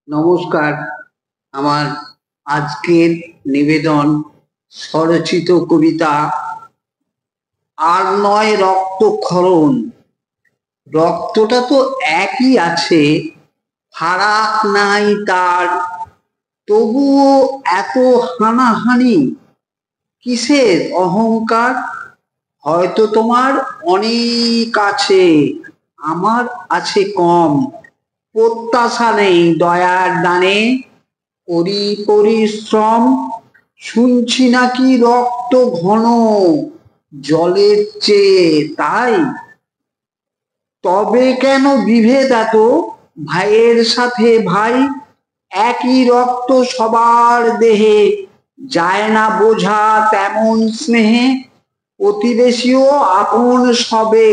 নমস্কার। আমার আজকের নিবেদন স্বরচিত কবিতা আর নয় রক্তক্ষরণ। রক্তটা তো একই আছে, ফারাক নাই তার, তবুও এত হানাহানি কিসের অহংকার? হয়তো তোমার অনেক আছে, আমার আছে কম। প্রত্যাশা নেই দয়ার দানে, করি পরিশ্রম। শুনছি নাকি রক্ত ঘন জলের চেয়ে, তাই তবে কেন বিভেদ এত? ভাইয়ের সাথে ভাই, একই রক্ত সবার দেহে, যায় না বোঝা তেমন স্নেহে। প্রতিবেশীও আপন সবে,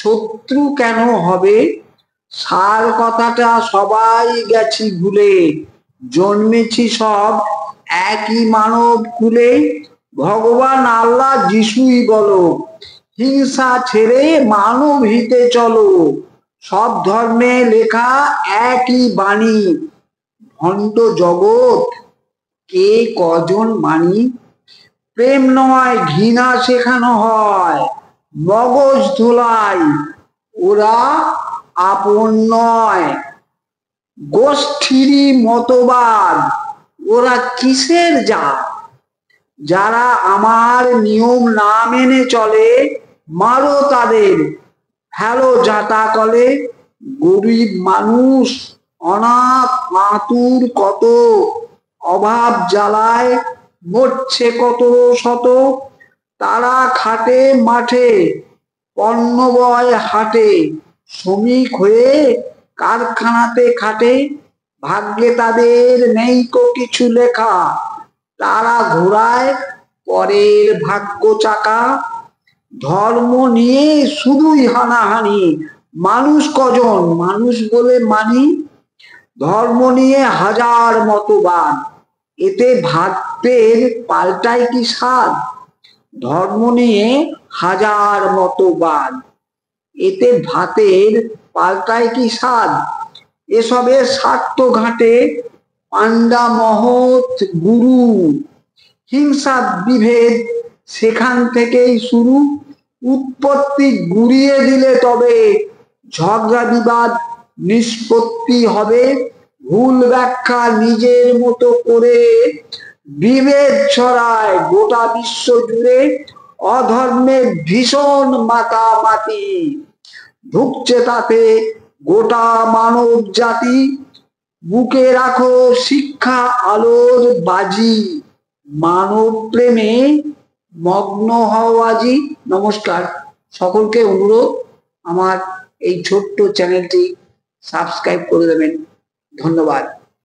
শত্রু কেন হবে? সার কথাটা সবাই গেছি ভুলে, জন্মেছি সব একই মানব কুলে। ভগবান আল্লাহ যিশুই বলো, হিংসা ছেড়ে মানব হিতে চলো। সব ধর্মে লেখা একই বাণী, ভণ্ড জগৎ কে কজন মানি? প্রেম নয় ঘৃণা শেখানো হয় মগজ ধোলাই, ওরা আপন নয়। গোষ্ঠীরই মতবাদ, ওরা কিসের জাত? যারা আমার নিয়ম না মেনে চলে, মারো তাদের, ফেলো জাতা কলে। গরিব মানুষ অনাথ আতুর কত, অভাব জ্বালায় মরছে কত শত। তারা খাটে মাঠে, পণ্য বয় হাটে, শ্রমিক হয়ে কারখানাতে খাটে। ভাগ্যে তাদের নেই কো কিছু লেখা, তারা ঘোরায় পরের ভাগ্য চাকা। ধর্ম নিয়ে শুধুই হানাহানি, মানুষ কজন মানুষ বলে মানি? ধর্ম নিয়ে হাজার মতবাদ, এতে ভাতের পাল্টায় কি স্বাদ? ধর্ম নিয়ে হাজার মতবাদ, এতে ভাতের পাল্টায় কি স্বাদ? এসবের স্বার্থ ঘাটে পান্ডা মহৎ গুরু, হিংসা বিভেদ সেখান থেকেই শুরু। উৎপত্তি গুড়িয়ে দিলে তবে ঝগড়া বিবাদ নিষ্পত্তি হবে। ভুল ব্যাখ্যা নিজের মতো করে বিভেদ ছড়ায় গোটা বিশ্ব জুড়ে। অধর্মের ভীষণ মাতামাতি, ঢুকছে তাতে গোটা মানব জাতি। বুকে রাখো শিক্ষা আলোর বাজি, মানব প্রেমে মগ্ন হও আজি। নমস্কার, সকলকে অনুরোধ আমার এই ছোট্ট চ্যানেলটি সাবস্ক্রাইব করে দেবেন। ধন্যবাদ।